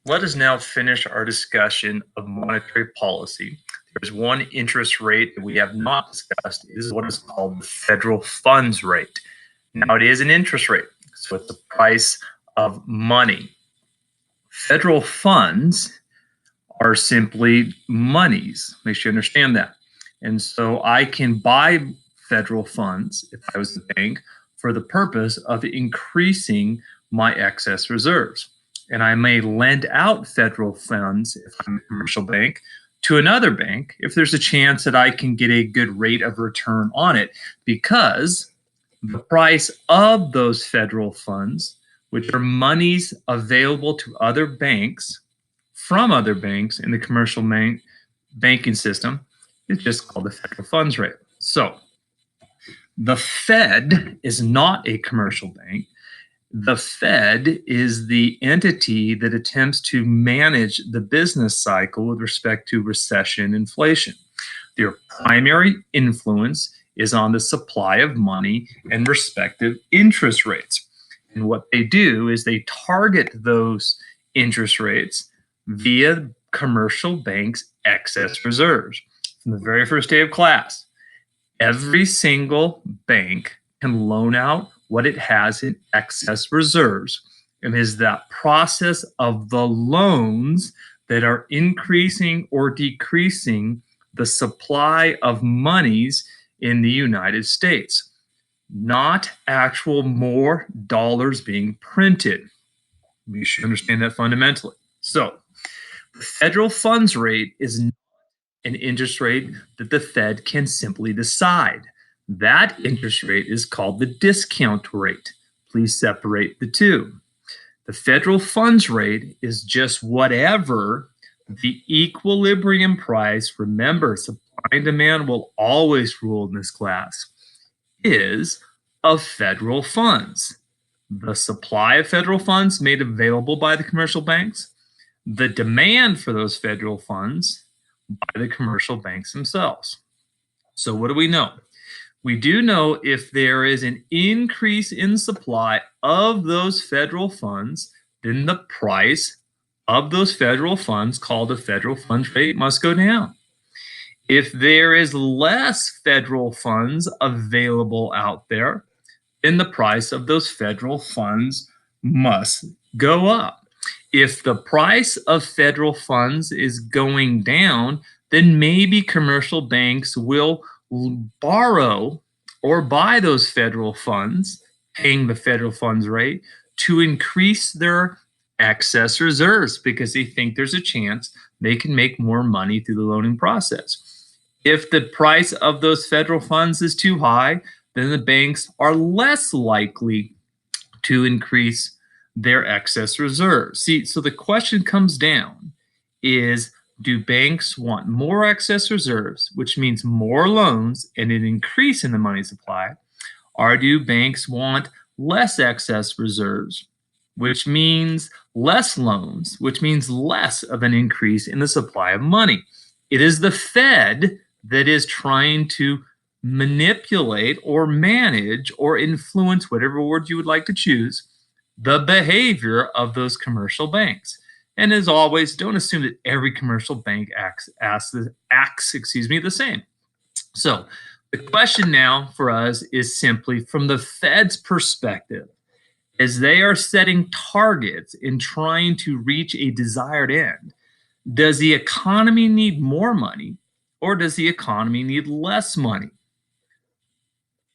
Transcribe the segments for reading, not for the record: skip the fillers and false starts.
Let us now finish our discussion of monetary policy. There's one interest rate that we have not discussed. This is what is called the federal funds rate. Now, it is an interest rate, so it's the price of money. Federal funds are simply monies. Make sure you understand that. And so I can buy federal funds, if I was the bank, for the purpose of increasing my excess reserves. And I may lend out federal funds, if I'm a commercial bank, to another bank if there's a chance that I can get a good rate of return on it, because the price of those federal funds, which are monies available to other banks from other banks in the commercial banking system, is just called the federal funds rate. So the Fed is not a commercial bank. The Fed is the entity that attempts to manage the business cycle with respect to recession, inflation. Their primary influence is on the supply of money and respective interest rates. And what they do is they target those interest rates via commercial banks' excess reserves. From the very first day of class, every single bank can loan out what it has in excess reserves. And it is that process of the loans that are increasing or decreasing the supply of monies in the United States, not actual more dollars being printed. We should understand that fundamentally. So the federal funds rate is not an interest rate that the Fed can simply decide. That interest rate is called the discount rate. Please separate the two. The federal funds rate is just whatever the equilibrium price, remember, supply and demand will always rule in this class, is of federal funds. The supply of federal funds made available by the commercial banks, the demand for those federal funds by the commercial banks themselves. So what do we know? We do know if there is an increase in supply of those federal funds, then the price of those federal funds, called the federal funds rate, must go down. If there is less federal funds available out there, then the price of those federal funds must go up. If the price of federal funds is going down, then maybe commercial banks will borrow or buy those federal funds, paying the federal funds rate, to increase their excess reserves because they think there's a chance they can make more money through the loaning process. If the price of those federal funds is too high, then the banks are less likely to increase their excess reserves. See, so the question comes down is, do banks want more excess reserves, which means more loans and an increase in the money supply, or do banks want less excess reserves, which means less loans, which means less of an increase in the supply of money? It is the Fed that is trying to manipulate or manage or influence, whatever word you would like to choose, the behavior of those commercial banks. And as always, don't assume that every commercial bank acts the same. So the question now for us is simply from the Fed's perspective, as they are setting targets in trying to reach a desired end, does the economy need more money or does the economy need less money?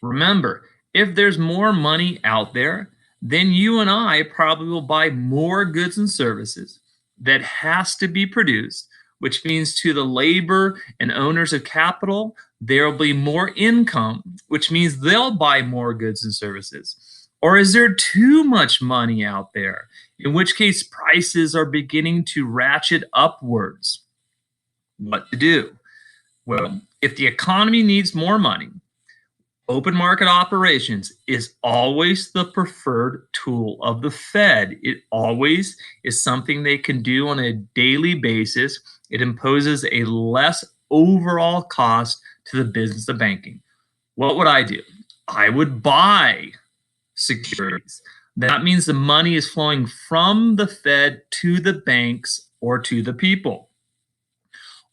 Remember, if there's more money out there, then you and I probably will buy more goods and services that has to be produced, which means to the labor and owners of capital, there will be more income, which means they'll buy more goods and services. Or is there too much money out there, in which case prices are beginning to ratchet upwards? What to do? Well, if the economy needs more money, open market operations is always the preferred tool of the Fed. It always is something they can do on a daily basis. It imposes a less overall cost to the business of banking. What would I do? I would buy securities. That means the money is flowing from the Fed to the banks or to the people.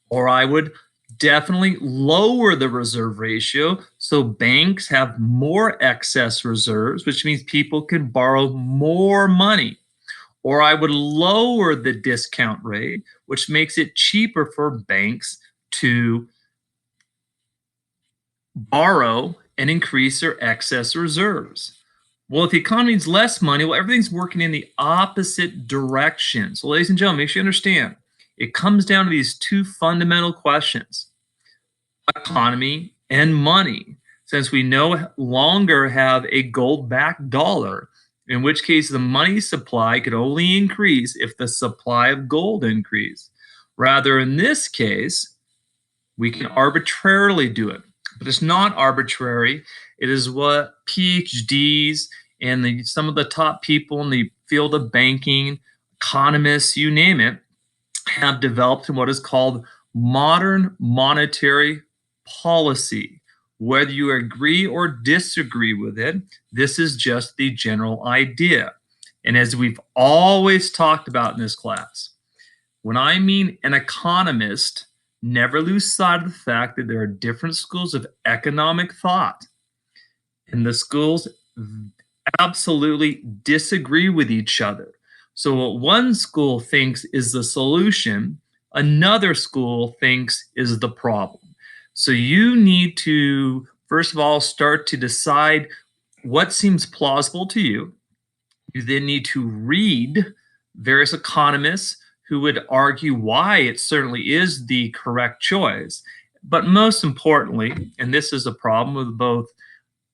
Or I would definitely lower the reserve ratio so banks have more excess reserves, which means people can borrow more money. Or I would lower the discount rate, which makes it cheaper for banks to borrow and increase their excess reserves. Well, if the economy needs less money, well, everything's working in the opposite direction. So, ladies and gentlemen, make sure you understand. It comes down to these two fundamental questions: economy and money. Since we no longer have a gold-backed dollar, in which case the money supply could only increase if the supply of gold increased. Rather, in this case, we can arbitrarily do it. But it's not arbitrary. It is what PhDs and some of the top people in the field of banking, economists, you name it, have developed in what is called modern monetary policy. Whether you agree or disagree with it, this is just the general idea. And as we've always talked about in this class, when I mean an economist, never lose sight of the fact that there are different schools of economic thought. And the schools absolutely disagree with each other. So what one school thinks is the solution, another school thinks is the problem. So you need to, first of all, start to decide what seems plausible to you. You then need to read various economists who would argue why it certainly is the correct choice. But most importantly, and this is a problem with both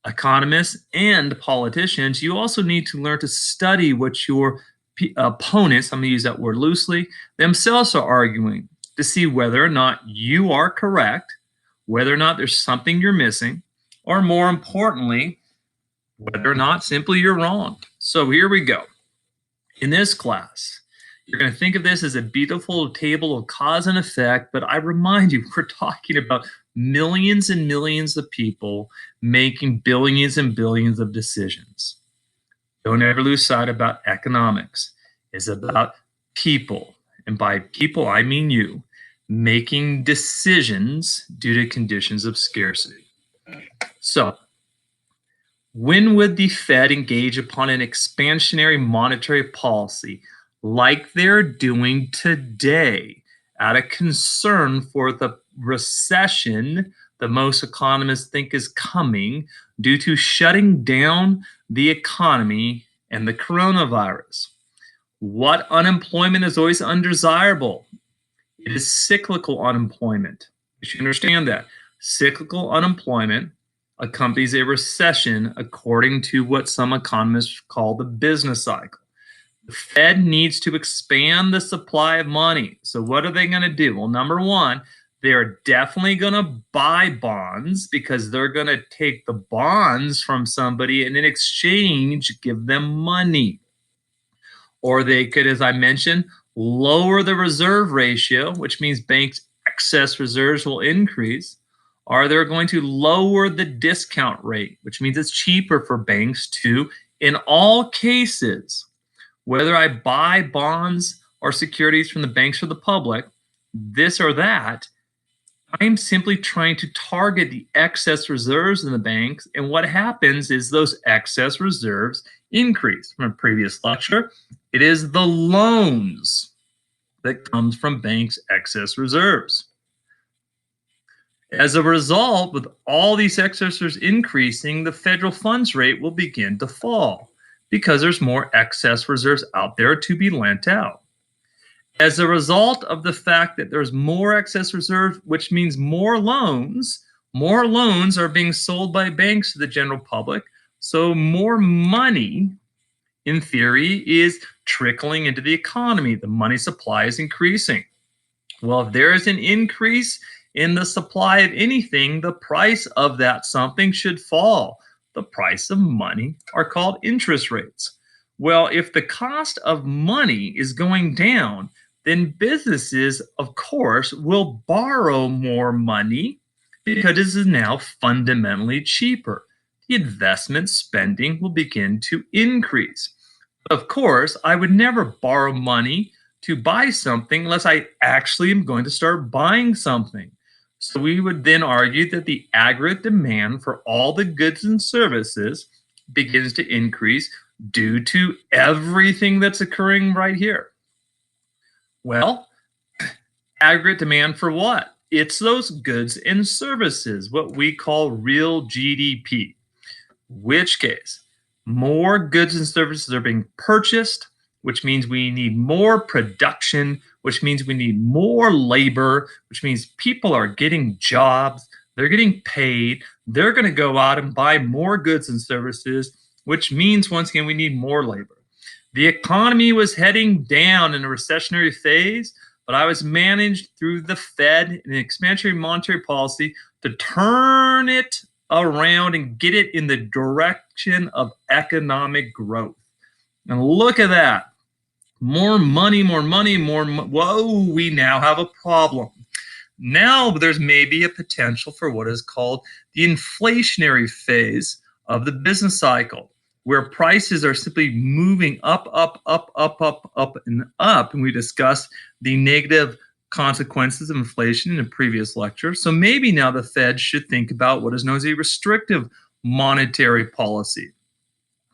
economists and politicians, you also need to learn to study what your opponents, I'm going to use that word loosely, themselves are arguing to see whether or not you are correct, whether or not there's something you're missing, or more importantly, whether or not simply you're wrong. So here we go. In this class, you're going to think of this as a beautiful table of cause and effect, but I remind you, we're talking about millions and millions of people making billions and billions of decisions. Don't ever lose sight about economics. It's about people, and by people, I mean you, making decisions due to conditions of scarcity. So, when would the Fed engage upon an expansionary monetary policy like they're doing today out of concern for the recession that most economists think is coming due to shutting down the economy and the coronavirus? What unemployment is always undesirable? It is cyclical unemployment. You should understand that. Cyclical unemployment accompanies a recession according to what some economists call the business cycle. The Fed needs to expand the supply of money. So what are they going to do? Well, number one, they're definitely going to buy bonds because they're going to take the bonds from somebody and in exchange give them money. Or they could, as I mentioned, lower the reserve ratio, which means banks' excess reserves will increase. Or they're going to lower the discount rate, which means it's cheaper for banks to, in all cases, whether I buy bonds or securities from the banks or the public, this or that, I'm simply trying to target the excess reserves in the banks. And what happens is those excess reserves increase. From a previous lecture, it is the loans that comes from banks' excess reserves. As a result, with all these excess reserves increasing, the federal funds rate will begin to fall because there's more excess reserves out there to be lent out. As a result of the fact that there's more excess reserve, which means more loans are being sold by banks to the general public. So more money, in theory, is trickling into the economy. The money supply is increasing. Well, if there is an increase in the supply of anything, the price of that something should fall. The price of money are called interest rates. Well, if the cost of money is going down, then businesses, of course, will borrow more money because this is now fundamentally cheaper. The investment spending will begin to increase. Of course, I would never borrow money to buy something unless I actually am going to start buying something. So we would then argue that the aggregate demand for all the goods and services begins to increase due to everything that's occurring right here. Well, aggregate demand for what? It's those goods and services, what we call real GDP. Which case, more goods and services are being purchased, which means we need more production, which means we need more labor, which means people are getting jobs, they're getting paid, they're going to go out and buy more goods and services, which means once again we need more labor. The economy was heading down in a recessionary phase, but I was managed through the Fed and expansionary monetary policy to turn it around and get it in the direction of economic growth. And look at that. More money, whoa, we now have a problem. Now there's maybe a potential for what is called the inflationary phase of the business cycle, where prices are simply moving up, and up. And we discussed the negative consequences of inflation in a previous lecture. So maybe now the Fed should think about what is known as a restrictive monetary policy.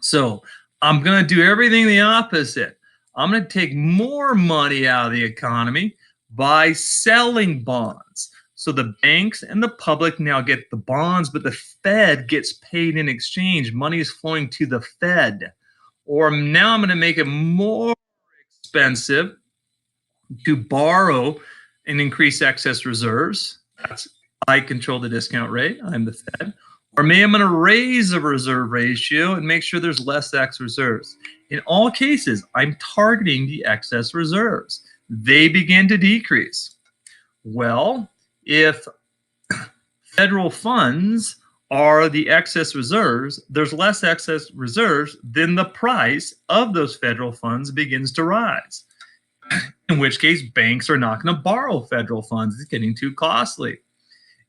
So I'm going to do everything the opposite. I'm going to take more money out of the economy by selling bonds. So the banks and the public now get the bonds, but the Fed gets paid in exchange. Money is flowing to the Fed. Or now I'm going to make it more expensive to borrow and increase excess reserves. I control the discount rate. I'm the Fed. Or maybe I'm going to raise the reserve ratio and make sure there's less excess reserves. In all cases, I'm targeting the excess reserves. They begin to decrease. Well, if federal funds are the excess reserves, there's less excess reserves, then the price of those federal funds begins to rise. In which case, banks are not going to borrow federal funds. It's getting too costly.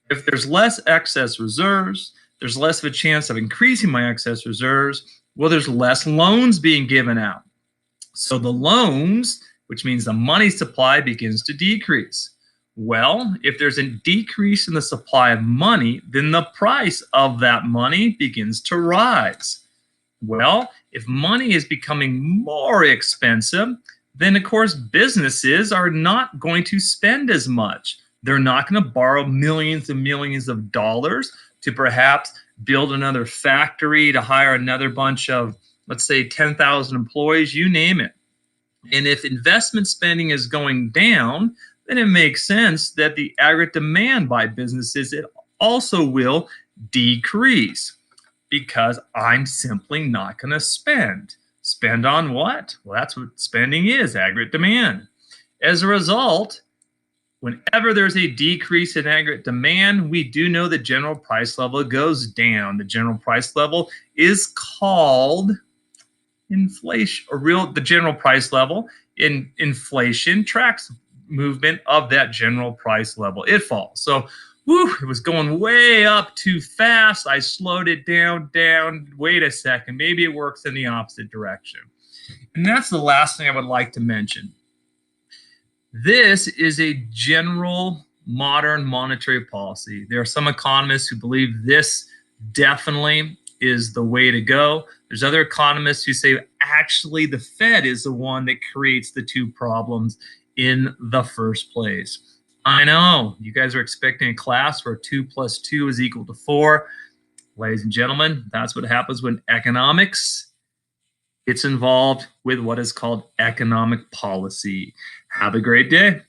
If there's less excess reserves, there's less of a chance of increasing my excess reserves. Well, there's less loans being given out. So the loans, which means the money supply, begins to decrease. Well, if there's a decrease in the supply of money, then the price of that money begins to rise. Well, if money is becoming more expensive, then of course businesses are not going to spend as much. They're not going to borrow millions and millions of dollars to perhaps build another factory, to hire another bunch of, let's say, 10,000 employees, you name it. And if investment spending is going down, then it makes sense that the aggregate demand by businesses, it also will decrease, because I'm simply not going to spend. Spend on what? Well, that's what spending is, aggregate demand. As a result, whenever there's a decrease in aggregate demand, we do know the general price level goes down. The general price level is called inflation, or the general price level in inflation tracks movement of that general price level. It falls. So it was going way up too fast. I slowed it down. Wait a second. Maybe it works in the opposite direction. And that's the last thing I would like to mention. This is a general modern monetary policy. There are some economists who believe this definitely is the way to go. There's other economists who say actually the Fed is the one that creates the two problems in the first place. I know you guys are expecting a class where 2 + 2 is equal to 4. Ladies and gentlemen, that's what happens when economics gets involved with what is called economic policy. Have a great day.